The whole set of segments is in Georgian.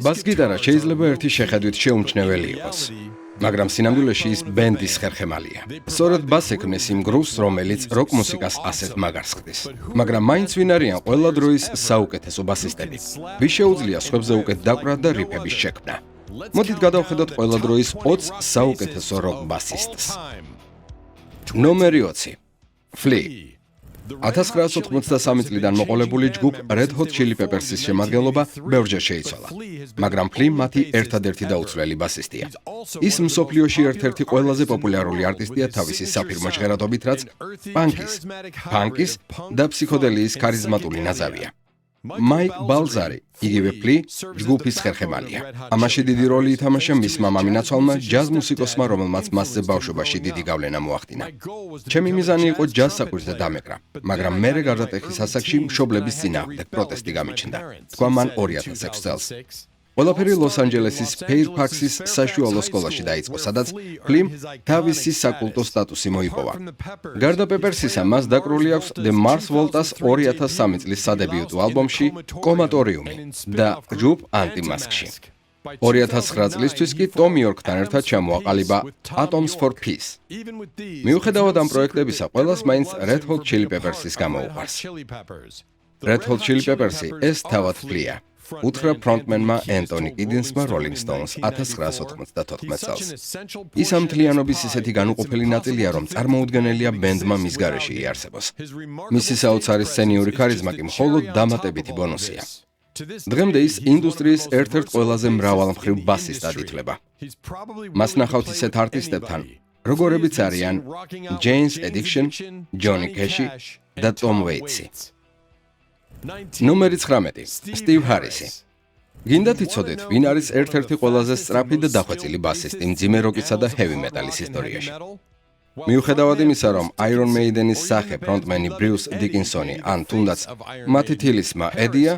ბას-გიტარა შეიძლება ერთი შეხედვით შეუმჩნეველი იყოს, მაგრამ სინამდვილეში ის ბენდის ხერხემალია. სწორედ ბას ექმნის იმ გრუვს, რომელიც როკ მუსიკას ასეთ მაგარს ხდის. მაგრამ მაინც ვინ არიან ყველა დროის საუკეთესო ბასისტები? ვის შეუძლია სხვებზე უკეთ დაკვრა და რიფების შექმნა? მოდით გადავხედოთ ყველა დროის 20 საუკეთესო როკ ბასისტს. ნომერი 20. Flea. 1983 წლიდან მოყოლებული ჯგუფ Red Hot Chili Peppers-ის შემადგენლობა ბევრჯერ შეიცვალა, მაგრამ Flea მათი ერთადერთი დაუცვლელი ბასისტია. ის მსოფლიოში ერთ-ერთი ყველაზე პოპულარული არტისტია თავისი საფირმო ჟღერადობით, რაც პანკის და ფსიქოდელიის ქარიზმატული ნაზავია. მაიკ ბალზარი, იგივე Flea, ჯგუფის ხერხემალია. ამაში დიდი როლი ითამაშა მისმა მამინაცვალმა ჯაზ მუსიკოსმა, რომელმაც მასზე ბავშვობაში დიდი გავლენა მოახდინა. ჩემი მიზანი იყო ჯაზ საკვირზე დამეკრა, მაგრამ მერე გარდატეხის ასაკში მშობლების წინააღმდეგ პროტესტი გამიჩნდა, თქვა მან 2006 წელს. ყველაფერი ლოს-ანჯელესის ფეირფაქსის საშუალო სკოლაში დაიწყო, სადაც Flea თავისი საკულტო სტატუსი მოიპოვა. გარდა პეპერსისა, მას დაკრული აქვს The Mars Voltas 2003 წლის სადებიუტო ალბომში კომატორიუმი და ჯგუფ Anti-Maskში. 2009 წლისთვის კი Tom York-თან ერთად ჩამოაყალიბა Atoms for Peace. მიუხედავად ამ პროექტებისა, ყველას მაინც Red Hot Chili Peppers-ის გამოუყვარს. Red Hot Chili Peppers-ი ეს თავად Flea-ა. უთხრა ფრონტმენმა ენტონი კიდინსმა Rolling Stones 1994 წელს. ის ამ მთლიანობის ისეთი განუყოფელი ნაწილია, რომ წარმოუდგენელია ბენდმა მის გარეშე იარსებოს. მისი საოცარი სცენიური ქარიზმა კი მხოლოდ დამატებითი ბონუსია. დღემდე ის ინდუსტრიის ერთ-ერთ ყველაზე მრავალმხრივ ბასისტად ითვლება. მას ნახავთ ისეთ არტისტებთან, როგორებიც არიან Jane's Addiction, Johnny Cash და Tom Waitsი. ნომერი 19. Steve Harris. გინდათ იცოდეთ, ვინ არის ერთ-ერთი ყველაზე სწრაფი და დახვეწილი ბასისტი მძიმე როკისა და ჰევი მეტალის ისტორიაში? მიუხედავად იმისა, რომ Iron Maiden-ის სახე ფრონტმენი Bruce Dickinson-ი ან თუნდაც მათი თილისმა Eddie-ა,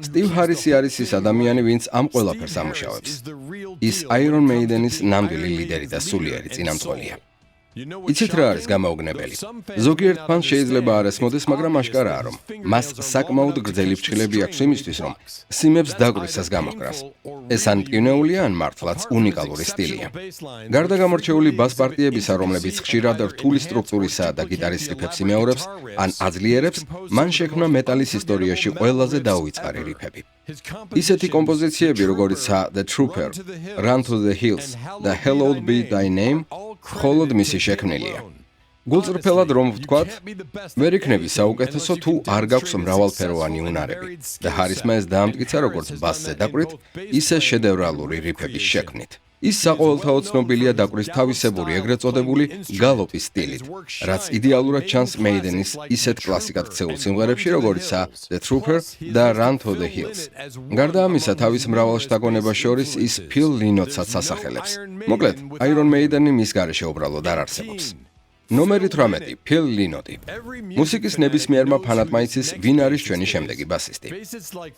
Steve Harris არის ის ადამიანი, ვინც ამ ყველაფერს ამუშავებს. ის Iron Maiden-ის ნამდვილი ლიდერი და სულიერი წინამძღოლია. იცით რა არის გამაოგნებელი? ზოგიერთ ფანს შეიძლება არ ესმოდეს, მაგრამ აშკარაა, რომ მას საკმაოდ გრძელი ფრჩხილები აქვს იმისთვის, რომ სიმებს დაკვირვისას გამოჰკრას. ეს ან მტკივნეულია, ან მართლაც უნიკალური სტილია. გარდა გამორჩეული ბას პარტიებისა, რომლებიც ხშირად რთული სტრუქტურისაა და გიტარის რიფებს იმეორებს, ან აძლიერებს, მან შექმნა მეტალის ისტორიაში ყველაზე დაუვიწყარი რიფები. ისეთი კომპოზიციები, როგორიცაა The Trooper, Run to the Hills და Hallowed Be Thy Name, მხოლოდ მისი შექმნილია. გულწრფელად რომ ვთქვათ, ვერ იქნები საუკეთესო თუ არ გაქვს მრავალფეროვანი უნარები და Harris-მა ეს დაამტკიცა როგორც ბასზე დაკვრით, ისე შედევრალური რიფების შექმნით. ის საყოველთაო ცნობილია დაკვრის თავისებური ეგრეთ წოდებული გალოპის სტილით, რაც იდეალურად ჩანს Maiden-ის ისეთ კლასიკად ქცეულ სიმღერებში, როგორიცაა The Trooper და Run to the Hills. გარდა ამისა, თავის მრავალ შთაგონებას შორის ის Phil Lynott-საც ასახელებს. მოკლედ, Iron Maiden-ი მის გარეშე უბრალოდ არ არსებობს. ნომერი 18. Phil Lynott. მუსიკის ნებისმიერმა ფანატმა იცის, ვინ არის ჩვენი შემდეგი ბასისტი.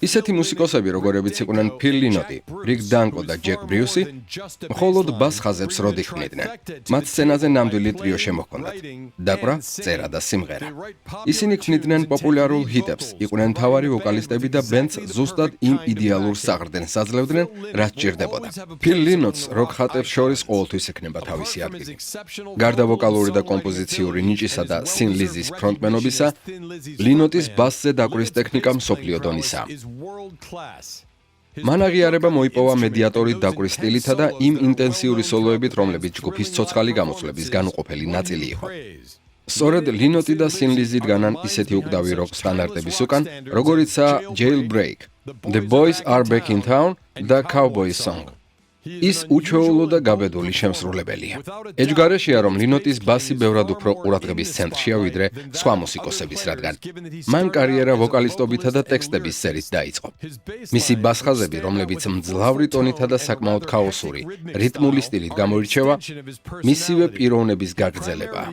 ისეთი მუსიკოსები, როგორებიც იყვნენ Phil Lynott, Rick Danko და Jack Bruce, მხოლოდ ბას ხაზებს როდ იქმნიდნენ. მათ სცენაზე ნამდვილი ტრიო შემოჰქონდათ: დაკვრა, წერა და სიმღერა. ისინი ქმნიდნენ პოპულარულ ჰიტებს, იყვნენ მთავარი ვოკალისტები და ბენდს ზუსტად იმ იდეალურ საყრდენს აძლევდნენ, რაც ჭირდებოდა. Phil Lynott-ს როკ ხატებს შორის ყოველთვის ექნება თავისი ადგილი. გარდა ვოკალური და კომპოზიციური ნიჭისა და Thin Lizzy-ის ფრონტმენობისა, Lynott-ის ბასზე დაკვრის ტექნიკა მსოფლიო დონისაა. მან აღიარება მოიპოვა მედიატორით დაკვრის სტილითა და იმ ინტენსიური სოლოებით, რომლებიც ჯგუფის ცოცხალი გამოცვლების განუყოფელი ნაწილი იყო. სწორედ Lynott და Thin Lizzy დგანან ისეთი უკვდავი როკ სტანდარტების უკან, როგორიცაა Jailbreak, The Boys Are Back in Town და Cowboy Song. ის უჩვეულო და გაბედული შემსრულებელია. ეჯგარეშია, რომ Lynott-ის ბასი ბევრად უფრო ყურადღების ცენტრშია, ვიდრე სხვა მუსიკოსების, რადგან მან კარიერა ვოკალისტობითა და ტექსტების წერით დაიწყო. მისი ბასხაზები, რომლებიც მძლავრი ტონითა და საკმაოდ ქაოსური, რიტმული სტილით გამოირჩევა, მისივე პიროვნების გაგრძელებაა.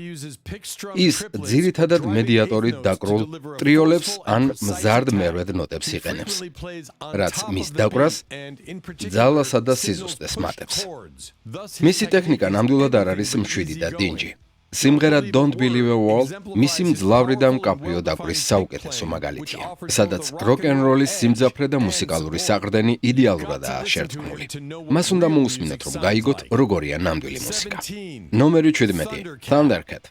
ის ძირითადად მედიატორით დაკრულ ტრიოლებს ან მზარდ მერვედ ნოტებს იყენებს, რაც მის დაკვრას, ძალასა და სიზუსტეს მატებს. მისი ტექნიკა ნამდვილად არ არის მშვიდი და დინჯი. სიმღერა Don't Believe a Word მისი მძლავრი და მკაფიო დაკვრის საუკეთესო მაგალითია, სადაც როკ-ენ-როლის სიმძაფრე და მუსიკალური საყრდენი იდეალურადაა შერწყმული. მას უნდა მოусმინოთ, რომ გაიგოთ, როგორია ნამდვილი მუსიკა. ნომერი 17. Thundercat.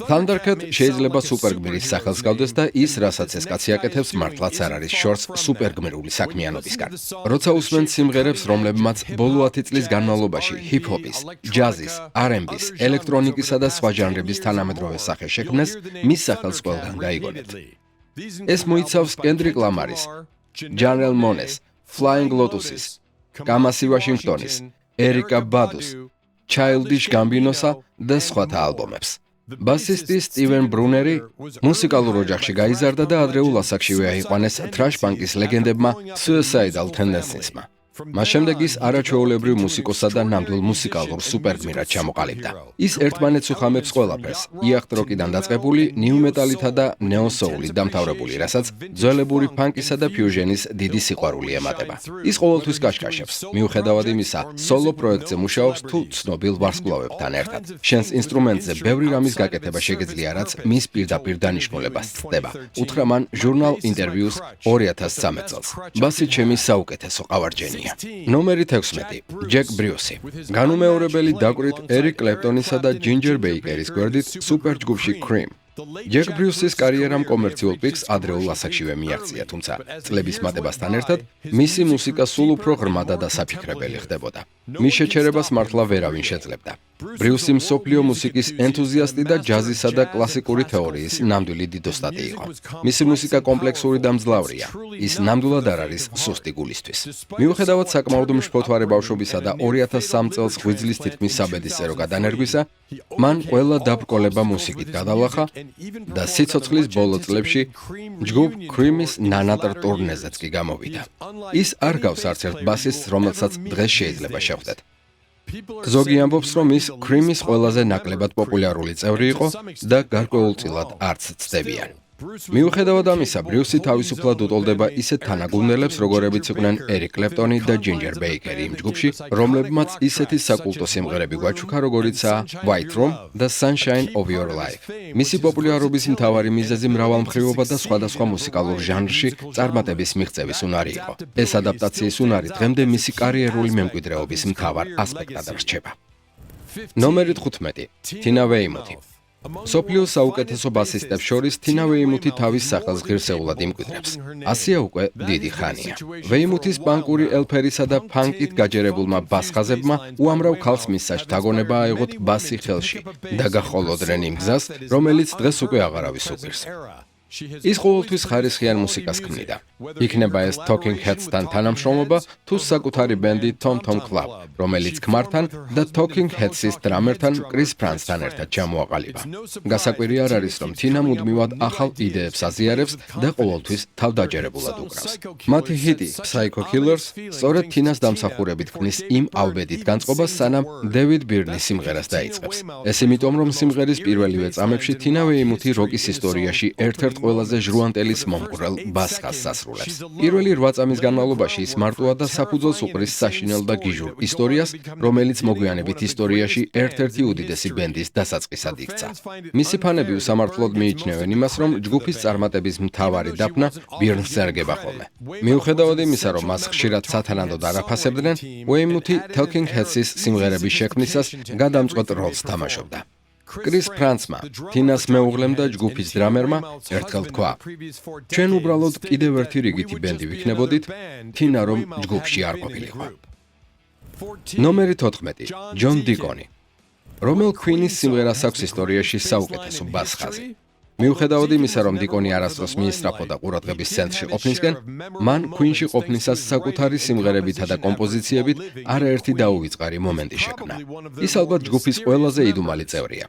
Thundercat შეიძლება სუპერგმირის სახელს გავდეს და ის, რასაც ეს კაცი აკეთებს, მართლაც არ არის შორს სუპერგმირული საქმიანობისგან. როცა უსმენთ სიმღერებს, რომლებმაც ბოლო 10 წლის განმავლობაში ჰიპ-ჰოპის, ჯაზის, R&B-ის, ელექტრონიკისა და სხვა ჟანრების თანამედროვე სახე შექმნეს, მის სახელს ყველგან გაიგონებთ. ეს მოიცავს Kendrick Lamaris, Janelle Monáe's, Flying Lotus's, Kamasi Washington's, Erykah Badu's, Childish Gambino's-ა და სხვათა ალბომებს. ბასისტი სტივენ ბრუნერი მუსიკალურ ოჯახში გაიზარდა და ადრეულ ასაკშივე აიყვანეს თრაშ-პანკის ლეგენდებმა Suicidal Tendencies-მა. მას შემდეგ ის არაჩვეულებრივ მუსიკოსსა და ნამდვილ მუსიკალურ სუპერგმირად ჩამოყალიბდა. ის ერთმანეთს უხამებს ყველაფერს, იახტ-როკიდან დაწყებული, ნიუ-მეტალითა და ნეო-სოულით დამთავრებული, რასაც ძველებური ფანკისა და ფიუჟენის დიდი სიყვარული ემატება. ის ყოველთვის კაშკაშებს, მიუხედავად იმისა, სოლო პროექტზე მუშაობს თუ ცნობილ ვარსკვლავებთან ერთად. შენს ინსტრუმენტზე ბევრი რამის გაკეთება შეგეძლია, რაც მის პირდაპირ დანიშნულებას ცდება. უთხრა მან ჟურნალ ინტერვიუს 2013 წელს. ბასი ჩემი საუკეთესო ყავარჯენია. ნომერი 16. Jack Bruce. განუმეორებელი დაკვრით ერიკ კლეპტონისა და ჯინჯერ ბეიკერის გვერდით სუპერ ჯგუფში Cream. Jack Bruce-ის კარიერამ კომერციულ პიკს ადრეულ ასაკშივე მიაღწია, თუმცა წლების მატებასთან ერთად მისი მუსიკა სულ უფრო ღრმა და დასაფიქრებელი ხდებოდა. მის შეჩერებას მართლა ვერავინ შეძლებდა. ბრიუსი მსოფლიო მუსიკის ენთუზიასტი და ჯაზისა და კლასიკური თეორიის ნამდვილი დიდოსტატი იყო. მისი მუსიკა კომპლექსური და მძლავრია. ის ნამდვილად არ არის სუსტი გულისთვის. მიუხედავად საკმაოდ მშფოთვარე ბავშვობისა და 2003 წელს ღვიძლის თითქმის საბედისწერო გადანერგვისა, მან ყველა დაბრკოლება მუსიკით გადალახა და სიცოცხლის ბოლო წლებში ჯგუფ Cream-ის ნანატრ ტურნეზეც კი გამოვიდა. ის არ გავს არც ერთ ბასისტს, რომელსაც დღეს შეიძლება შევხვდეთ. ზოგი ამბობს, რომ ის Cream-ის ყველაზე ნაკლებად პოპულარული წევრი იყო და გარკვეულწილად არც ცდებიან. მიუხედავად ამისა, ბრიუსი თავისუფლად უტოლდება ისეთ თანაგუნდელებს, როგორებიც იყვნენ ერიკ კლეპტონი და ჯინჯერ ბეიკერი იმ ჯგუფში, რომლებმაც ისეთი საკულტო სიმღერები გვაჩუქა, როგორიცაა White Room და Sunshine of Your Life. მისი პოპულარობის მთავარი მიზეზი მრავალმხრივობა და სხვადასხვა მუსიკალურ ჟანრში წარმატების მიღწევის უნარი იყო. ეს ადაპტაციის უნარი დღემდე მისი კარიერული მემკვიდრეობის მთავარ ასპექტად რჩება. ნომერი 15. Tina Weymouth. სოფლიოს საუკეთესო ბასისტებს შორის Tina Weymouth თავის სახელს ღირსეულად იმკვიდრებს. ასია უკვე დიდი ხანია. Weymouth-ის პანკური ელფერისა და ფანკით გაჯერებულმა ბასხაზებმა უამრავ ქალს მისცა შთაგონება აიღოთ ბასი ხელში და გახოლოდნენ იმ გზას, რომელიც დღეს უკვე აღარავის უყვირს. ის ყოველთვის ხარისხიან მუსიკას ქმნიდა. იქნება ეს Talking Heads-თან თანამშრომლობა თუ საკუთარი ბენდი Tom Tom Club, რომელიც ქმართან და Talking Heads-ის დრამერთან Chris Frantz-თან ერთად ჩამოაყალიბა. გასაკვირი არ არის, რომ Tina მუდმივად ახალ იდეებს აზიარებს და ყოველთვის თავდაჯერებულად უკრავს. მათი ჰიტი Psycho Killers სწორედ Tina-ს დამსახურებით ქმნის იმ ალბედით განწყობას, სანამ David Byrne სიმღერას დაიწყებს. ეს იმიტომ, რომ სიმღერის პირველივე წამებში Tina Weymouth როკის ისტორიაში ერთ-ერთ ყველაზე ჟრუანტელის მომგვრელ ბასხას ასრულებს. პირველი 8 წამის განმავლობაში ის მარტოა და საფუძველს უყრის საშინელ და გიჟურ ისტორიას, რომელიც მოგვიანებით ისტორიაში ერთ-ერთი უდიდესი ბენდის დასაწყისად იქცა. მისი ფანები უსამართლოდ მიიჩნევენ იმას, რომ ჯგუფის წარმატების მთავარი დაფნა Byrne-ს ერგება ხოლმე. მიუხედავად იმისა, რომ მას ხშირად სათანადოდ არაფასებდნენ, Weymouth Talking Heads-ის სიმღერების შექმნისას გადამწყვეტ როლს თამაშობდა. Chris Frantz-მა, Tina-ს მეუღლემ და ჯგუფის დრამერმა ერთხელ თქვა: ჩვენ უბრალოდ კიდევ ერთი რიგითი ბენდი ვიქნებოდით, Tina რომ ჯგუფში არ ყოფილიყო. ნომერი 14. John Deacon. რომელ Queen-ის სიმღერას აქვს ისტორიაში საუკეთესო ბასხაზი. მიუხედავად იმისა, რომ დიკონი არასდროს მიისწრაფოდა ყურადღების ცენტრში ყოფნისკენ, მან Queen-ში ყოფნისას საკუთარი სიმღერებითა და კომპოზიციებით არაერთი დაუვიწყარი მომენტი შექმნა. ის ალბათ ჯგუფის ყველაზე იდუმალი წევრია.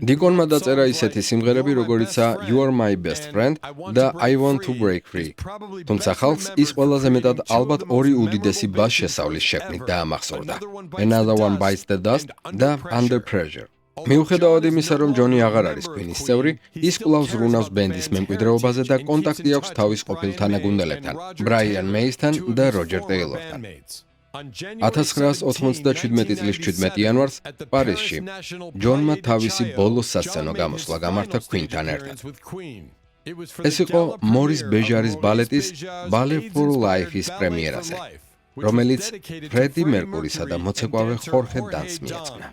დიკონმა დაწერა ისეთი სიმღერები, როგორიცაა You Are My Best Friend და I Want to Break Free. თუმცა ხალხს ის ყველაზე მეტად ალბათ ორი უდიდესი ბას შესავლის შექმნით დაამახსოვრდა. Another One Bites the Dust და Under Pressure. მიუხედავად იმისა, რომ ჯონი აღარ არის Queen-ის წევრი, ის კვლავ ზრუნავს ბენდის მემკვიდრეობაზე და კონტაქტი აქვს თავის ყოფილ თანაგუნდელებთან, Brian May-სთან და Roger Taylor-თან. 1997 წლის 17 იანვარს პარიზში ჯონმა თავისი ბოლო სასცენო გამოსვლა გამართა Queen-თან ერთად. ეს იყო მორის ბეჟარის ბალეტის Ballet for Life-ის პრემიერაზე, რომელიც ფრედი მერკურისა და მოცეკვავე ხორხე დანს მიეძღვნა.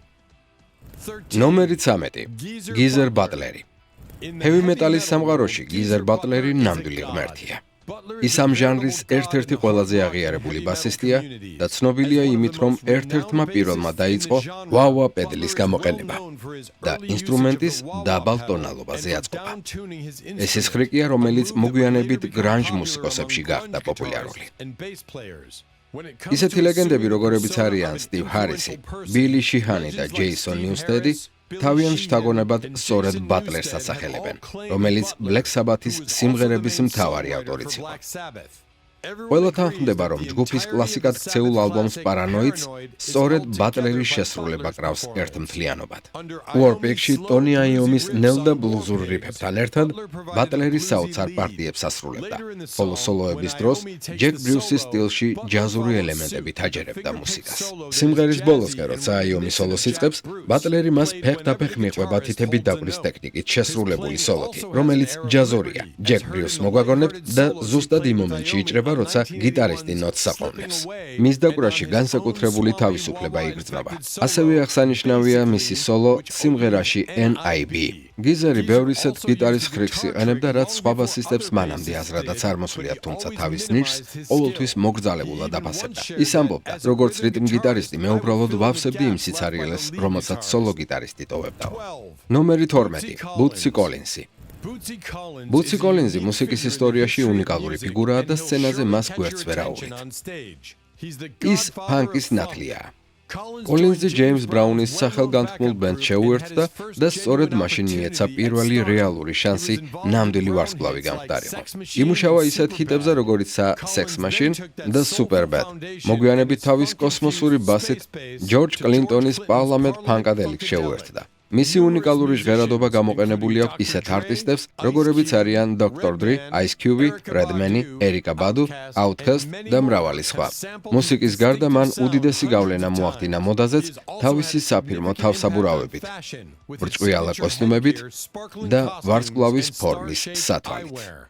ნომერი 13. გიზერ ბატლერი. ჰევი მეტალის სამყაროში გიზერ ბატლერი ნამდვილი ღმერთია. ის ამ ჟანრის ერთ-ერთი ყველაზე აღიარებული ბასისტია და ცნობილია იმით, რომ ერთ-ერთმა პირველმა დაიწყო ვავა პედლის გამოყენება და ინსტრუმენტის დაბალ ტონალობაზე აწყობა. ეს ის ხრიკია, რომელიც მოგვიანებით გრანჟ მუსიკოსებში გახდა პოპულარული. ისეთი ლეგენდები, როგორებიც არიან სტივ ჰარისი, ბილი შიჰანი და ჯეისონ ნიუსტედი, თავიანთ შთაგონებად სწორედ ბატლერს ასახელებენ, რომელიც Black Sabbath-ის სიმღერების მთავარი ავტორიც იყო. ყველა თანხმდება, რომ ჯგუფის კლასიკად ქცეულ ალბომს Paranoid's სწორედ ბატლერის შესრულება კრავს ერთმთლიანობად. Warpix-ში ტონი აიომის ნელ და ბლუზურ რიფებთან ერთად ბატლერი საოცარ პარტიებს ასრულებდა, ხოლო სოლოების დროს ჯეკ ბრიუსის სტილში ჯაზური ელემენტებით აჯერებდა მუსიკას. სიმღერის ბოლოსკენ, როცა აიომი სოლოს იწყებს, ბატლერი მას ფეხ-დაფეხ მიყვება თითებით დაკვრის ტექნიკით შესრულებული სოლოთი, რომელიც ჯაზურია. ჯეკ ბრიუსს მოგვაგონებთ და ზუსტად იმ მომენტში იჭრება, როცა გიტარისტი ნოტს აყოლებს. მის დაკვრაში განსაკუთრებული თავისუფლება იგრძნობა. ასევე აღსანიშნავია მისი სოლო სიმღერაში NIB. გიზერი ბევრი ისეთ გიტარის ხრიკს იყენებდა, რაც სხვა ბასისტებს მანამდე აზრადაც არ მოსვლიათ, თუმცა თავის ნიშს ყოველთვის მოგრძალებულად აფასებდა. ის ამბობდა, როგორც რიტმ გიტარისტი, მე უბრალოდ ვავსებდი იმ სიცარიელეს, რომელსაც სოლო გიტარისტი ტოვებდაო. ნომერი 12. ბუცი კოლინსი. ბუცი კოლინზი მუსიკის ისტორიაში უნიკალური ფიგურაა და სცენაზე მას გვერდს ვერ აუღით. ის ფანკის ნათლიაა. კოლინზი ჯეიმს ბრაუნის სახელგანთქმულ ბენდს შეუერთდა და სწორედ მაშინ მიეცა პირველი რეალური შანსი ნამდვილი ვარსკვლავი გამხდარიყო. იმუშავა ისეთ ჰიტებზე, როგორიცაა Sex Machine და Superbad. მოგვიანებით თავის კოსმოსური ბასით ჯორჯ კლინტონის პარლამენტ ფანკადელიკს შეუერთდა. მისი უნიკალური ჟღერადობა გამოყენებული აქვს ისეთ არტისტებს, როგორებიც არიან Dr. Dre, Ice Cube, Redman, Erykah Badu, Outkast და მრავალი სხვა. მუსიკის გარდა მან უდიდესი გავლენა მოახდინა მოდაზეც თავისი საფირმო თავსაბურავებით, ბრჭყვიალა კოსტუმებით და ვარსკვლავის ფორმის სათვალით.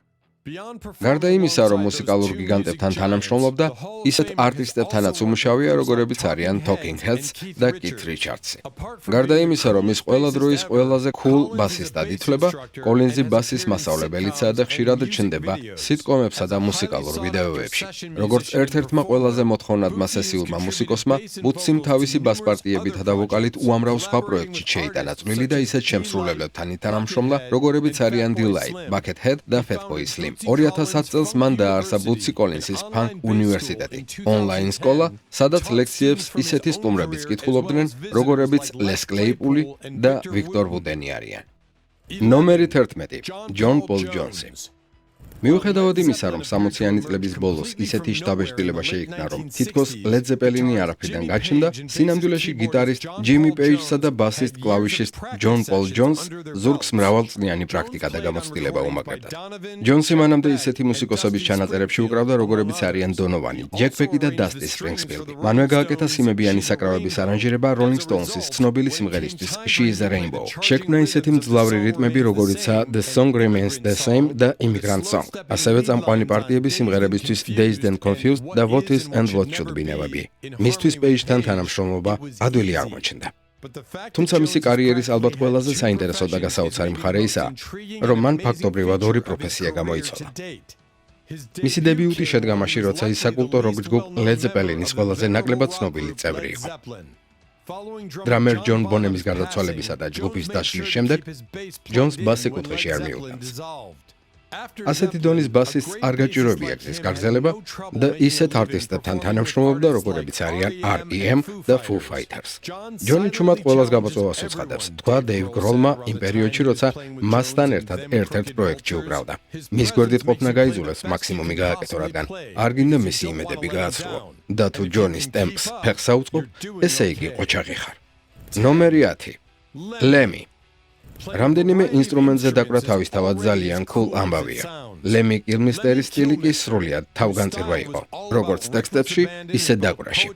გარდა იმისა, რომ მუსიკალურ გიგანტებთან თანამშრომლობდა, ისეთ არტისტებთანაც უმუშავია, როგორებიც არიან Talking Heads და Keith Richards. გარდა იმისა, რომ ის ყველა დროის ყველაზე cool ბასისტად ითვლება, კოლინზი ბასის მასწავლებელიცაა და ხშირად ჩნდება სიტკომებსა და მუსიკალურ ვიდეოებში. როგორც ერთ-ერთმა ყველაზე მოთხოვნადმა სესიურმა მუსიკოსმა, ბუციმ თავისი ბასპარტიებითა და ვოკალით უამრავ სხვა პროექტში შეიტანა წვლილი და ისეთ შემსრულებლებთან ითანამშრომლა, როგორებიც არიან Delight, Buckethead და Fatboy Slim. 2010 წელს მან დააარსა ბუცი კოლინსის ფანკ უნივერსიტეტი, ონლაინ სკოლა, სადაც ლექციებს ისეთი სტუმრებიც კითხულობდნენ, როგორებიც ლეს კლეიპული და ვიქტორ ვუდენი არიან. ნომერი 11. ჯონ პოლ ჯონსი. მიუხედავად იმისა, რომ 60-იანი წლების ბოლოს ისეთი შთაბეჭდილება შეიქმნა, რომ თითქოს ლედ ზეპელინი არაფრიდან გაჩნდა, სინამდვილეში გიტარისტ ჯიმი პეიჯსა და ბასისტ კლავიშისტ ჯონ პოლ ჯონს ზურგს მრავალწლიანი პრაქტიკა და გამოცდილება უმაგრებდა. ჯონსი მანამდე ისეთი მუსიკოსების ჩანაწერებში უკრავდა, როგორებიც არიან დონოვანი, ჯეკ ბეკი და დასტი სპრინგსფილდი. მანვე გააკეთა სიმებიანი საკრავების არანჟირება Rolling Stones-ის ცნობილი სიმღერისთვის She is a Rainbow. შექმნა ისეთი მძლავრი რიტმები, როგორიცაა The Song Remains the Same და Immigrant Song. ასევე წამყვანი პარტიები სიმღერებისთვის Dazed and Confused და What is and What should be never be. მისთვის პეიჯთან თანამშრომლობა ადვილი აღმოჩნდა. თუმცა მისი კარიერის ალბათ ყველაზე საინტერესო და გასაოცარი მხარე ისაა, რომ მან ფაქტობრივად ორი პროფესია გამოიცვალა. მისი დებიუტი შედგა მაშინ, როცა ის საკულტო როკ ჯგუფ Led Zeppelin-ის ყველაზე ნაკლებად ცნობილი წევრი იყო. დრამერ ჯონ ბონემის გარდაცვალებისა და ჯგუფის დაშლის შემდეგ, ჯონს ბასი კუთხეში არ მიუღებს. ასეთი დონის ბასისტს არ გაჭირვებია გზის გაგრძელება და ისეთ არტისტებთან თანამშრომლობდა, როგორებიც არიან R.E.M. და Foo Fighters. ჯონი ჩუმად ყველას გამოწვევას უცხადებს, თქვა Dave Grohlმა იმ პერიოდში, როცა მასთან ერთად ერთ-ერთ პროექტში უკრავდა. მის გვერდით ყოფნა გაიძულებს მაქსიმუმი გააკეთო, რადგან არ გინდა მისი იმედები გააცრუო და თუ ჯონის ტემპს ფეხს აუწყობ, ესე იგი ყოჩაღი ხარ. ნომერი 10. ლემი. რამდენიმე ინსტრუმენტზე დაკვრა თავისთავად ძალიან cool ამბავია. ლემი კილმისტერის სტილი კი სრულიად თავგანწირვა იყო, როგორც ტექსტებში, ისე დაკვრაში.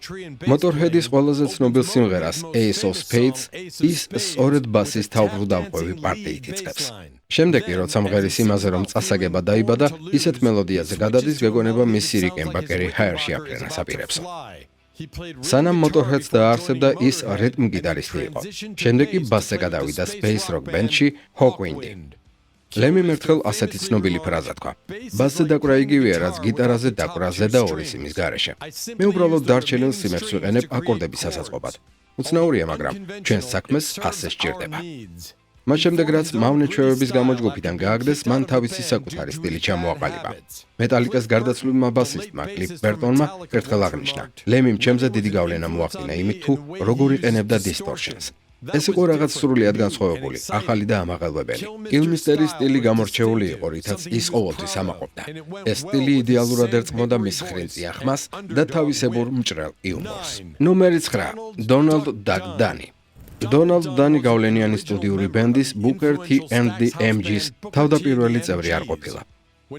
Motorhead-ის ყველაზე ცნობილ სიმღერას Ace of Spades ის სწორედ ბასის თავბრუდამხვევი პარტიით იწყებს. შემდეგ კი როცა მღერის იმაზე რომ წასაგება დაიბადა, ისეთ მელოდიაზე გადადის გეგონება მისი რიკენბაკერი ჰაერში აფრენას აპირებსო. სანამ Motorhead-ს დაარსებდა ის რიტმ გიტარისტი იყო. შემდეგ კი ბასზე გადავიდა space rock band-ში Hawkwind-ი. ლემი მერთხელ ასეთი ცნობილი ფრაზა თქვა: ბასზე დაკვრა იგივეა, რაც გიტარაზე დაკვრა ზედა ორი სიმის გარეშე. მე უბრალოდ დარჩენილ სიმებს ვიყენებ აკორდების სასაწყობად. უცნაურია, მაგრამ ჩვენს საქმეს ასე სჭირდება. მას შემდეგ რაც მავნე ჩვევების გამო ჯგუფიდან გააგდეს, მან თავისი საკუთარი სტილი ჩამოაყალიბა. მეტალიკას გარდაცვლილმა ბასისტმა კლიფ ბერტონმა ერთხელ აღნიშნა: ლემიმ ჩემზე დიდი გავლენა მოახდინა იმით, თუ როგორ იყენებდა distortions. ეს იყო რაღაც სრულიად განსხვავებული, ახალი და ამაღელვებელი. კილმისტერის სტილი გამორჩეული იყო, რითაც ის ყოველთვის ამაყობდა. ეს სტილი იდეალურად ერწყმოდა მის ხრინწიან ხმას და თავისებურ მჭრელ იუმორს. ნომერი 9. Donald Duck Dunny. Donald Dunny გავლენიანი სტუდიური ბენდის Booker T and the MGs თავდაპირველი წევრი არ ყოფილა.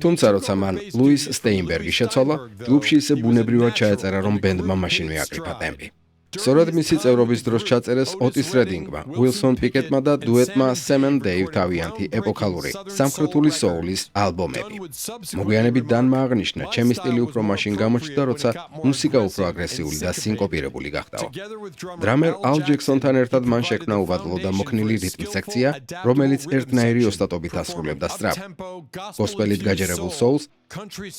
თუმცა როცა მან ლუის სტეინბერგი შეცვალა, ჯგუფში ისე ბუნებრივად ჩაეწერა, რომ ბენდმა მაშინვე აკრიფა ტემპი. სწორედ მისი წევრობის დროს ჩაწერეს ოტის რედინგმა, უილსონ პიკეტმა და დუეტმა Sam and Dave თავიანთი ეპოქალური სამხრეთული soul-ის ალბომები. მოგვიანებით დანმა აღნიშნა, ჩემი სტილი უფრო მაშინ გამოჩნდა, როცა მუსიკა უფრო აგრესიული და სინკოპირებული გახდაო. დრამერ ალ ჯექსონთან ერთად მან შექმნა უბადლო და მოქნილი რიტმ სექცია, რომელიც ერთნაირი ოსტატობით ასრულებდა სწრაფ, გოსპელით გაჯერებულ soul-ს,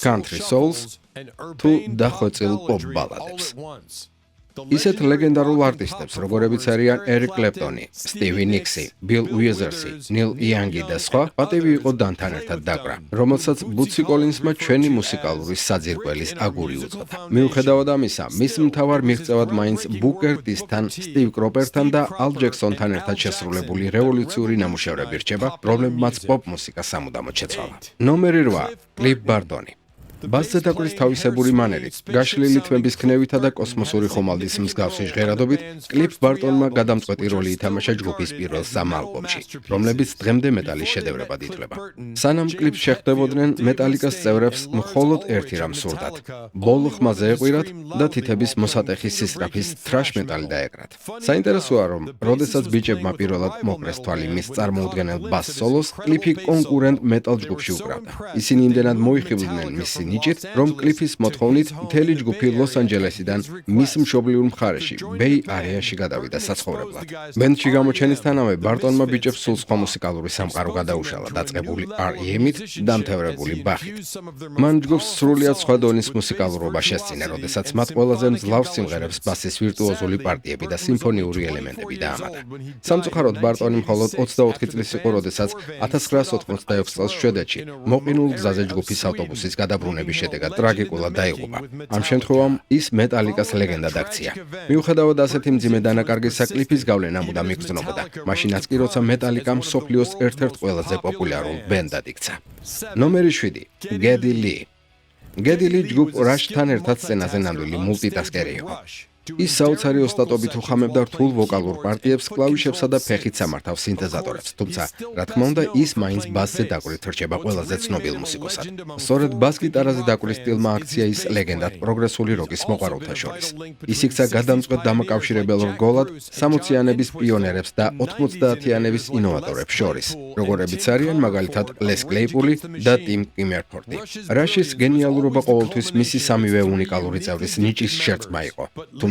country soul-ს თუ დახვეწილ პოპ ბალადებს. ისეთ ლეგენდარულ არტისტებს, როგორებიც არიან ერიკ კლეპტონი, სტივი ნიქსი, ბილ უიზერსი, ნილ იანგი და სხვა, პატივი იყო დანთან ერთად დაკვრა, რომელსაც ბუცი კოლინსმა ჩვენი მუსიკალური საძირკველის აგური უწოდა. მიუხედავად ამისა, მის მთავარ მიღწევად მაინც ბუკერ ტისთან, სტივ კროპერთან და ალ ჯექსონთან ერთად შესრულებული რევოლუციური ნამუშევრები რჩება, რომლებმაც პოპ მუსიკა სამუდამოდ შეცვალა. ნომერი 8. კლიფ ბარტონი. ბასზე დაკვრის თავისებური მანერით, გაშლილი თმების ქნევითა და კოსმოსური ხომალდის მსგავსი ჟღერადობით, კლიფ ბარტონმა გადამწყვეტი როლი ითამაშა ჯგუფის პირველ სამ ალბომში, რომლებიც დღემდე მეტალის შედევრებად ითვლება. სანამ კლიფს შეხვდებოდნენ, მეტალიკას წევრებს მხოლოდ ერთი რამ სურდათ: ბოლო ხმაზე ეყვირათ და თითების მოსატეხი სისწრაფის თრაშ მეტალი დაეკრათ. საინტერესოა, რომ როდესაც ბიჭებმა პირველად მოკრეს თვალი მის წარმოუდგენელ ბას სოლოს, კლიფი კონკურენტ მეტალ ჯგუფში უკრავდა. ისინი იმდენად მოიხიბლდნენ მისი ნიჭით, რომ კლიფის მოთხოვნით მთელი ჯგუფი ლოს-ანჯელესიდან მის მშობლიურ მხარეში, ბეი არეაში გადავიდა საცხოვრებლად. ბენდში გამოჩენისთანავე ბარტონმა ბიჭებს სულ სხვა მუსიკალური სამყარო გადაუშალა, დაწყებული R.E.M-ით, დამთევრებული ბახით. მან ჯგუფს სრულიად სხვა დონის მუსიკალურობა შესწინა, როდესაც მათ ყველაზე მძლავრ სიმღერებს ბასის ვირტუოზული პარტიები და სიმფონიური ელემენტები დაამატა. სამწუხაროდ ბარტონი მხოლოდ 24 წლის იყო, როდესაც 1986 წელს შვედეთში მოყინულ გზაზე ჯგუფის ავტობუსის გადაბრუნების შედეგად ტრაგიკულად დაიღუპა. ამ შემთხვევამ ის მეტალიკას ლეგენდად აქცია. მიუხედავად ასეთი მძიმე დანაკარგისა, კლიფის გავლენა მუდამ იგრძნობოდა, მაშინაც კი როცა მეტალიკა მსოფლიოს ერთ-ერთ ყველაზე პოპულარულ ბენდად იქცა. ნომერი 7. გედი ალი. გედი ალი ჯგუფ რაშთან ერთად სცენაზე ნამდვილი მულტიტასკერი იყო. ის საოცარი ოსტატობით უხამებდა რთულ ვოკალურ პარტიებს, კლავიშებსა და ფეხით სამართავ სინთეზატორებს, თუმცა, რა თქმა უნდა, ის მაინც ბასზე დაკვრით რჩება ყველაზე ცნობილ მუსიკოსად. სწორედ ბას-გიტარაზე დაკვრის სტილმა აქცია ის ლეგენდად პროგრესული როკის მოყვარულთა შორის. ის იქცა გადამწყვეტ დამაკავშირებელ რგოლად 60-იანების პიონერებს და 90-იანების ინოვატორებს შორის, როგორებიც არიან მაგალითად ლეს კლეიპული და ტიმ კიმერფორდი. რაშის გენიალურობა ყოველთვის მისი სამივე უნიკალური წევრის ნიჭის შერწყმა იყო.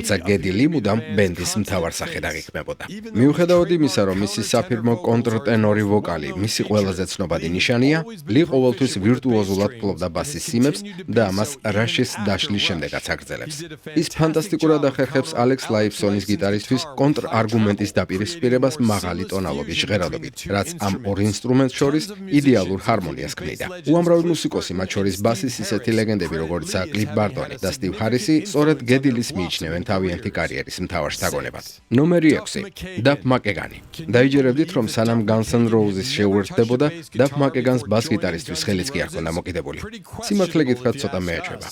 გედი ალი მუდამ ბენდის მთავარ სახედ აღიქმებოდა. მიუხედავად იმისა, რომ მისი საფირმო კონტრტენორი ვოკალი მისი ყველაზე ცნობადი ნიშანია, ალი ყოველთვის ვირტუოზულად ფლობდა ბასის სიმებს და ამას რაშის დაშლის შემდეგაც აგრძელებს. ის ფანტასტიკურად ახერხებს ალექს ლაიფსონის გიტარისთვის კონტრ-არგუმენტის დაპირისპირებას მაღალი ტონალობის ჟღერადობით, რაც ამ ორ ინსტრუმენტს შორის იდეალურ ჰარმონიას ქმნიდა. უამრავი მუსიკოსი, მათ შორის ბასის ისეთი ლეგენდები, როგორიცაა კლიფ ბარტონი და სტივ ჰარისი, სწორედ გედი ალის მიიჩნევენ თავიანთი კარიერის მთავარ შთაგონებად. ნომერი 6. დაფ მაკეგანი. დაიჯერებდით, რომ სანამ Guns N' Roses შეუერთდებოდა, დაფ მაკეგანს ბას-გიტარისტვის ხელიც კი არ ჰქონდა მოკიდებული. სიმართლე გითხრათ, ცოტა მეაჩვევა.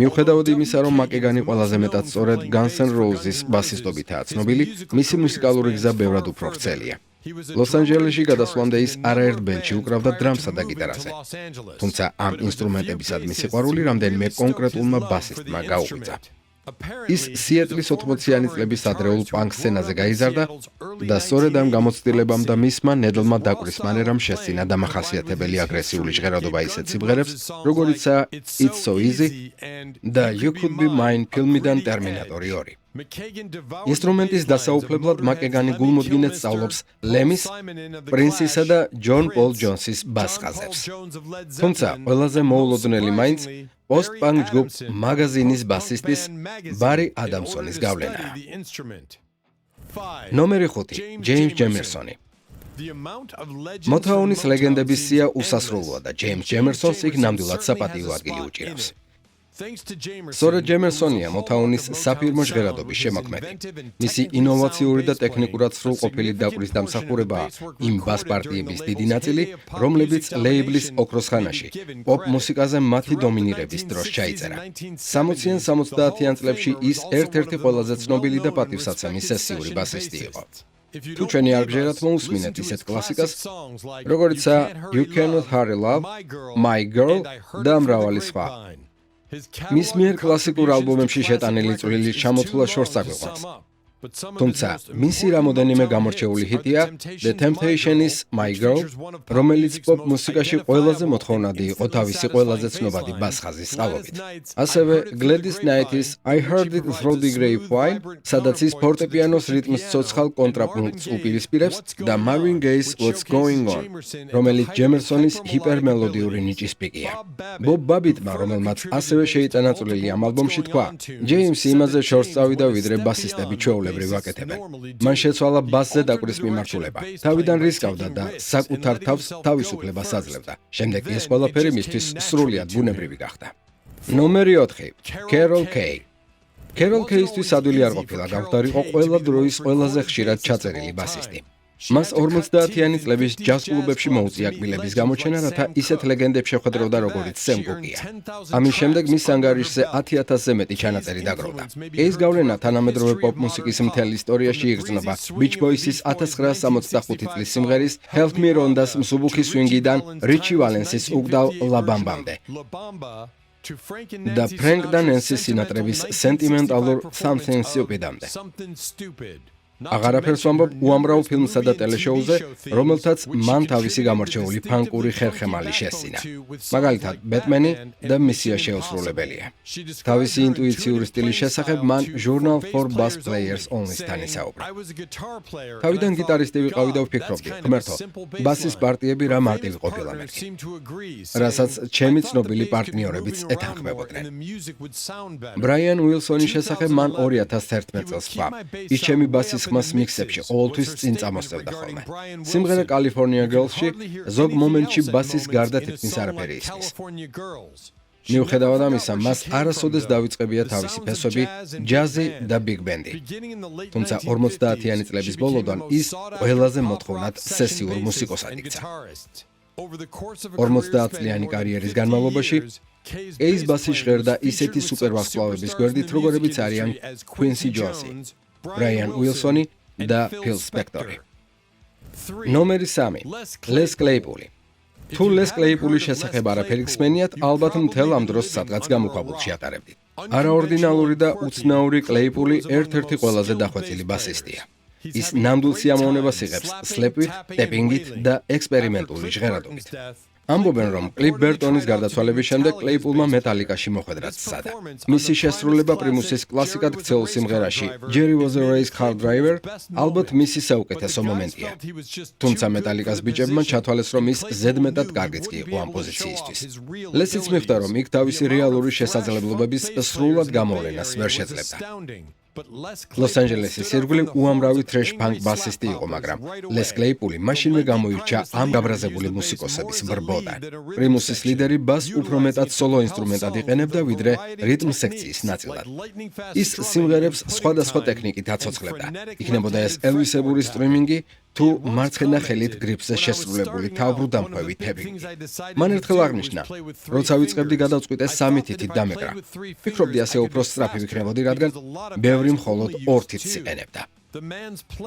მიუხედავად იმისა, რომ მაკეგანი ყველაზე მეტად სწორედ Guns N' Roses ბასისტობითაა ცნობილი, მისი მუსიკალური გზა ბევრად უფრო ვრცელია. ლოს-ანჯელესში გადასვლამდე ის არაერთ ბენდში უკრავდა დრამსა და გიტარაზე. თუმცა ამ ინსტრუმენტებისადმი სიყვარული რამდენიმე კონკრეტულმა ბასისტმა გაუღვიძა. ის სიეტლის 80-იანი წლების ადრეულ პანკ სცენაზე გაიზარდა და სწორედ ამ გამოცდილებამ და მისმა ნედლმა დაკვრის მანერამ შესწინა დამახასიათებელი აგრესიული ჟღერადობა ისეთ სიმღერებს, როგორიცაა It's So Easy და You Could Be Mine ფილმიდან ტერმინატორი 2. ინსტრუმენტის დასაუფლებლად მაკეგანი გულმოდგინედ სწავლობს ლემის, პრინსისა და ჯონ პოლ ჯონსის ბას-ხაზებს. თუმცა ყველაზე მოულოდნელი მაინც პოსტ-პანკ ჯგუფ მაგაზინის ბასისტის ბარი ადამსონის გავლენაა. ნომერი 5. ჯეიმს ჯემერსონი. მოთაუნის ლეგენდების სია უსასრულოა და ჯეიმს ჯემერსონს იქ ნამდვილად საპატიო ადგილი უჭირავს. სწორედ ჯემერსონია მოთაუნის საფირმო ჟღერადობის შემოქმედი. მისი ინოვაციური და ტექნიკურად სრულყოფილი დაკვრის დამსახურებაა იმ ბას პარტიების დიდი ნაწილი, რომლებიც ლეიბლის ოქროს ხანაში პოპ მუსიკაზე მათი დომინირების დროს ჩაიწერა. 60-იან 70-იან წლებში ის ერთ-ერთი ყველაზე ცნობილი და პატივსაცემი სესიური ბასისტი იყო. თუ ჩვენი არ გჯერათ მოусმინეთ ისეთ კლასიკას, როგორიცაა You Cannot Hurry Love, My Girl და მრავალი სხვა. მის მიერ კლასიკურ ალბომებში შეტანილი წვლილი ჩამოთვლა შორს აგვიყვანს. თუმცა მისი რამოდენიმე გამორჩეული ჰიტია The Temptations' My Girl, რომელიც პოპ მუსიკაში ყველაზე მოთხოვნადი იყო თავისი ყველაზე ცნობადი ბას-ხაზის წყალობით. ასევე Gladys Knight's I Heard It Through the Grapevine, სადაც ის ფორტეპიანოს რიტმს ცოცხალ კონტრაპუნქტს უპირისპირებს და Marvin Gaye's What's Going On, რომელიც ჯემერსონის ჰიპერმელოდიური ნიჭის პიკია. ბობ ბაბიტმა, რომელმაც ასევე შეიტანა წვლილი ამ ალბომში, თქვა: ჯეიმსი იმაზე შორს წავიდა, ვიდრე ბასისტები ჩვეულებრივ აკეთებენ. მან შეცვალა ბასზე დაკვრის მიმართულება. თავიდან რისკავდა და საკუთარ თავს თავისუფლებას აძლევდა. შემდეგ ეს ყველაფერი მისთვის სრულიად ბუნებრივი გახდა. ნომერი 4. Carol Kaye. Carol Kaye-ისთვის ადვილი არ ყოფილა გამხდარიყო ყველა დროის ყველაზე ხშირად ჩაწერილი ბასისტი. მას 50-იანი წლების ჯაზ კლუბებში მოუწია კბილების გამოჩენა, რათა ისეთ ლეგენდებს შეხვედროდა, როგორიც სემ კუკია. ამის შემდეგ მის ანგარიშზე 10,000-ზე მეტი ჩანაწერი დაგროვდა. ეს გავლენა თანამედროვე პოპ მუსიკის მთელ ისტორიაში იგრძნობა Beach Boys-ის 1965 წლის სიმღერის Help Me Rhonda-ს მსუბუქი სვინგიდან რიჩი ვალენსის უგდავ La Bamba-მდე და ფრენკ და ნენსი სინატრების სენტიმენტალურ Something Stupid-მდე. აღარაფერს ვამბობ უამრავ ფილმსა და ტელეშოუზე, რომელთაც მან თავისი გამორჩეული ფანკური ხერხემალი შესწინა. მაგალითად, ბეტმენი და მისია შეუსრულებელია. თავისი ინტუიციური სტილის შესახებ მან Journal for Bass Players Only-სთან ისაუბრა. თავიდან გიტარისტი ვიყავი და ვფიქრობდი, ღმერთო, ბასის პარტიები რა მარტივი ყოფილა მეთქი, რასაც ჩემი ცნობილი პარტნიორებიც ეთანხმებოდნენ. ბრაიან უილსონის შესახებ მან 2011 წელს თქვა: ის ჩემი ბასის ხმას მიქსებში ყოველთვის წინ წამოსწევდა ხოლმე. სიმღერა California Girls-ში ზოგ მომენტში ბასის გარდა თითქმის არაფერი ისმის. მიუხედავად ამისა, მას არასოდეს დავიწყებია თავისი ფესვები, ჯაზი და ბიგ ბენდი. თუმცა 50-იანი წლების ბოლოდან ის ყველაზე მოთხოვნად სესიურ მუსიკოსად იქცა. 50-წლიანი კარიერის განმავლობაში Kaye's ბასი ჟღერდა ისეთი სუპერვარსკვლავების გვერდით, როგორებიც არიან Quincy Jones-ი, ბრაიან უილსონი და ფილ სპექტორი. ნომერი 3. Les Claypool. თუ Les Claypool-ის შესახებ არაფერი გსმენიათ, ალბათ მთელ ამ დროს სადღაც გამოქვაბულში ატარებდით. არაორდინალური და უცნაური Claypool-ი ერთ-ერთი ყველაზე დახვეწილი ბასისტია. ის ნამდვილ სიამოვნებას იღებს სლეპით, ტეპინგით და ექსპერიმენტული ჟღერადობით. ამბობენ, რომ კლიფ ბერტონის გარდაცვალების შემდეგ Claypool-მა მეტალიკაში მოხვედრაც სცადა. მისი შესრულება პრიმუსის კლასიკად ქცეულ სიმღერაში Jerry Was a Race Car Driver ალბათ მისი საუკეთესო მომენტია. თუმცა მეტალიკას ბიჭებმა ჩათვალეს, რომ ის ზედმეტად კარგიც კი იყო ამ პოზიციისთვის. ლესიც მიხვდა, რომ იქ თავისი რეალური შესაძლებლობების სრულად გამოვლენას ვერ შეძლებდა. ლოს-ანჯელესის ირგვლივ უამრავი თრეშ-ფანკ ბასისტი იყო, მაგრამ Les Claypool მაშინვე გამოირჩა ამ გაბრაზებული მუსიკოსების ბრბოდან. პრიმუსის ლიდერი ბას უფრო მეტად სოლო ინსტრუმენტად იყენებდა, ვიდრე რიტმ სექციის ნაწილად. ის სიმღერებს სხვადასხვა ტექნიკით აცოცხლებდა. იქნებოდა ეს ელვისებური სტრიმინგი თუ მარცხენა ხელით გრიფზე შესრულებული თავბრუდამხვევი ტეპინგი. მან ერთხელ აღნიშნა, როცა ვიწყებდი გადავწყვიტე 3 თითით დამეკრა. ფიქრობდი ასე უფრო სწრაფი ვიქნებოდი, რადგან ბევრი მხოლოდ 2 თითს იყენებდა.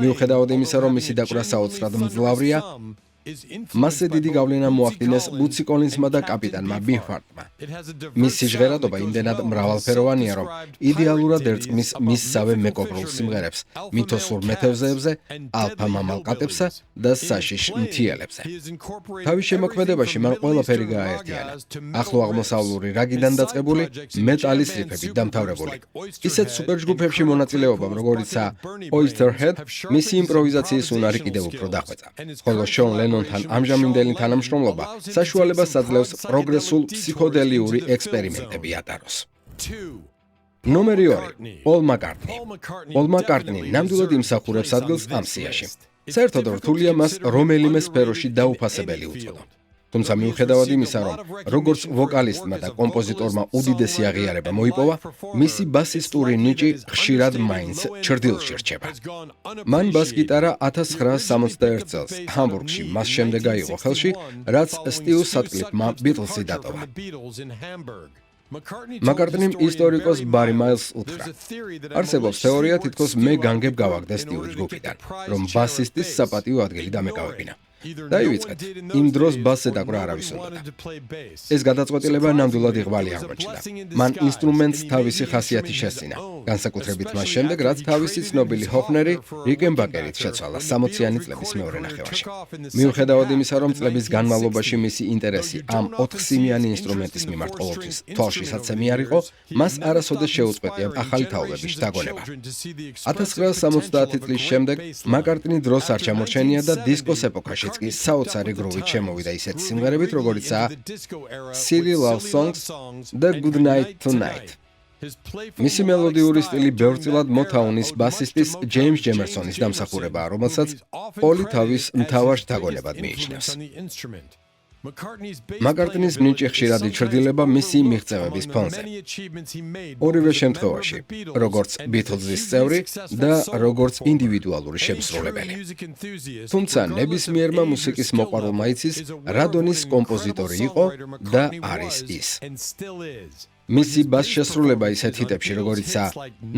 მიუხედავად იმისა, რომ მისი დაკვრა საოცრად მძლავრია, მასზე დიდი გავლენა მოახდინეს ბუცი კოლინზმა და კაპიტანმა ბიფარტმა. მისი ჟღერადობა იმდენად მრავალფეროვანია, რომ იდეალურად ერწყმის მისსავე მეკობრულ სიმღერებს, მითოსურ მეთევზეებზე, ალფა მამალკატებსა და საშიშ მთიელებზე. თავის შემოქმედებაში მან ყველაფერი გააერთიანა. ახლო აღმოსავლური რაგიდან დაწყებული, მეტალის რიფებით დამთავრებული. ისეთ სუპერჯგუფებში მონაწილეობამ, როგორიცაა Oysterhead, მისი იმპროვიზაციის უნარი კიდევ უფრო დახვეწა. ხოლო შონ ლენონთან ამჟამინდელი თანამშრომლობა საშუალებას აძლევს პროგრესულ ფსიქოდელიური ექსპერიმენტები ატაროს. ნომერი 2. პოლ მაკარტნი. პოლ მაკარტნი ნამდვილად იმსახურებს ადგილს ამ სიაში. საერთოდ რთულია მას რომელიმე სფეროში დაუფასებელი უწოდო. თუმცა მიუხედავად იმისა, რომ როგორც ვოკალისტმა და კომპოზიტორმა უდიდესი აღიარება მოიპოვა, მისი ბასისტური ნიჭი ხშირად მაინც ჩრდილში რჩება. მან ბას-გიტარა 1961 წელს ჰამბურგში მას შემდეგ აიღო ხელში, რაც სტივ სატკლიფმა ბიტლსი დატოვა. მაკარტნიმ ისტორიკოს ბარი მაილს უთხრა. არსებობს თეორია, თითქოს მე განგებ გავაგდეს სტივის ჯგუფიდან, რომ ბასისტის საპატიო ადგილი დამეკავებინა. დაივიწყეთ, იმ დროს ბასზე დაკვრა არავის უნდოდა. ეს გადაწყვეტილება ნამდვილად იღვალი აღმოჩნდა. მან ინსტრუმენტს თავისი ხასიათი შესწინა, განსაკუთრებით მას შემდეგ, რაც თავისი ცნობილი ჰოფნერი რიკენბაკერით შეცვალა 60-იანი წლების მეორე ნახევარში. მიუხედავად იმისა, რომ წლების განმავლობაში მისი ინტერესი ამ 4-სიმიანი ინსტრუმენტის მიმართ ყოველთვის თვალშისაცემი არ იყო, მას არასოდეს შეუწყვეტია ახალი თაობების დაგონება. 1970 წლის შემდეგ მაკარტნი დროს არ ჩამორჩენია და დისკოს ეპოქაში კი საოცარი გროვით შემოვიდა ისეთი სიმღერებით, როგორიცაა Silly Love Songs და Good Night Tonight. მისი მელოდიური სტილი ბევრწილად მოთაუნის ბასისტის ჯეიმს ჯემერსონის დამსახურებაა, რომელსაც პოლი თავის მთავარ შთაგონებად მიიჩნევს. მაკარტნის ნიჭი ხშირად იჩრდილება მისი მიღწევების ფონზე. ორივე შემთხვევაში, როგორც ბიტლზის წევრი და როგორც ინდივიდუალური შემსრულებელი. თუმცა ნებისმიერმა მუსიკის მოყვარულმა იცის, რა დონის კომპოზიტორი იყო და არის ის. მისი ბას-შესრულება ისეთ ჰიტებში, როგორიცაა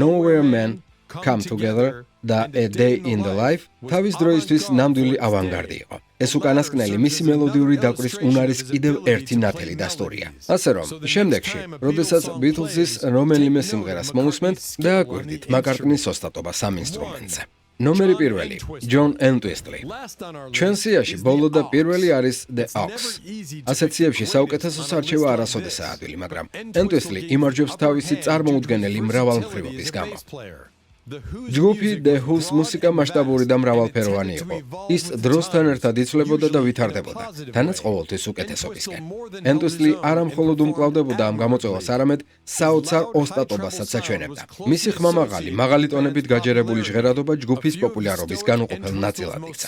Nowhere Man, Come Together და A Day in the Life, თავის დროისთვის ნამდვილი ავანგარდი იყო. ეს უკანასკნელი მისი მელოდიური დაკვრის უნარის კიდევ ერთი ნათელი დასტურია. ასე რომ, შემდეგში, როდესაც ბიტლზის რომელიმე სიმღერას მოусმენთ, დააკვირდით მაკარტნის ოსტატობას ამ ინსტრუმენტზე. ნომერი 1. ჯონ ენტვისტლი. ჩვენ სიაში ბოლო და პირველი არის The Ox. ასეთ სიებში საუკეთესოს არჩევა არასოდესაა ადვილი, მაგრამ ენტვისტლი იმარჯვებს თავისი წარმოუდგენელი მრავალმხრივობის გამო. ჯგუფი The Who's მუსიკა მასშტაბური და მრავალფეროვანი იყო. ის დროსთან ერთად იცვლებოდა და ვითარდებოდა, თანაც ყოველთვის უკეთესობისკენ. ენტვისტლი არა მხოლოდ უმკლავდებოდა ამ გამოწვევას, არამედ საოცარ ოსტატობასაც აჩვენებდა. მისი ხმამაღალი, მაღალი ტონებით გაჯერებული ჟღერადობა ჯგუფის პოპულარობის განუყოფელ ნაწილად იქცა.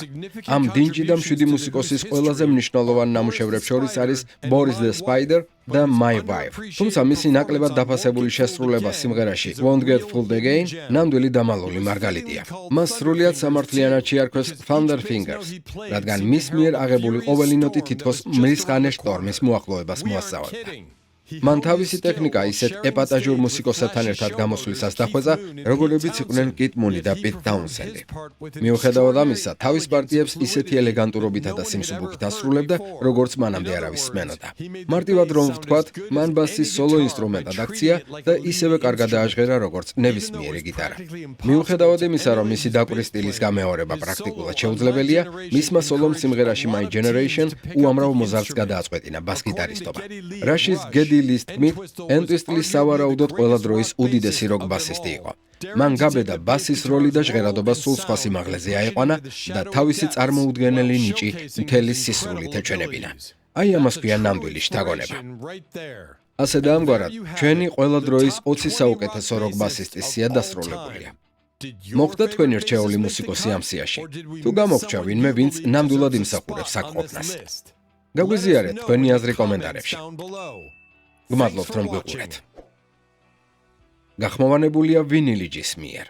ამ დინჯი და მშვიდი მუსიკოსის ყველაზე მნიშვნელოვან ნამუშევრებს შორის არის Boris the Spider და My Wife. თუმცა მისი ნაკლებად დაფასებული შესრულება სიმღერაში Won't Get Fooled Again ნამდვილი დამალული მარგალიტია. მას სრულიად სამართლიანად შეარქვეს Thunder Fingers, რადგან მის მიერ აღებული ყოველი ნოტი თითქოს მრისხანე შტორმის მოახლოებას მოასწავებდა. მან თავისი ტექნიკა ისეთ ეპატაჟურ მუსიკოსებთან ერთად გამოსვლისას დახვეწა, როგორებიც იყვნენ კით მუნი და პიტ ტაუნსენდი. მიუხედავად ამისა, თავის პარტიებს ისეთი ელეგანტურობითა და სიმსუბუქით ასრულებდა, როგორც მანამდე არავის სმენოდა. მარტივად რომ ვთქვათ, მან ბასის სოლო ინსტრუმენტად აქცია და ისევე კარგად დააჟღერა, როგორც ნებისმიერი გიტარა. მიუხედავად იმისა, რომ მისი დაკვრის სტილის გამეორება პრაქტიკულად შეუძლებელია, მისმა სოლომ სიმღერაში My Generation უამრავ მოზარდს გადააწყვეტინა ბას-გიტარისტობა. რაშის ლის თქმით, ენტვისტლი სავარაუდოდ ყველა დროის უდიდესი როკ ბასისტი იყო. მან გაბედა ბასის როლი და ჟღერადობა სულ სხვა სიმაღლეზე აიყვანა და თავისი წარმოუდგენელი ნიჭი მთელი სისრულით ეჩვენებინა. აი ამას ქვია ნამდვილი შთაგონება. ასე და ამგვარად, ჩვენი ყველა დროის 20 საუკეთესო როკ ბასისტის სია დასრულებულია. მოხდა თქვენი რჩეული მუსიკოსი ამ სიაში? თუ გამოგჩა ვინმე, ვინც ნამდვილად იმსახურებს აქ ყოფნას? გაგვიზიარეთ თქვენი აზრი კომენტარებში. გმადლობთ რომ გვიყურეთ. გახმოვანებულია ვინილიჯის მიერ.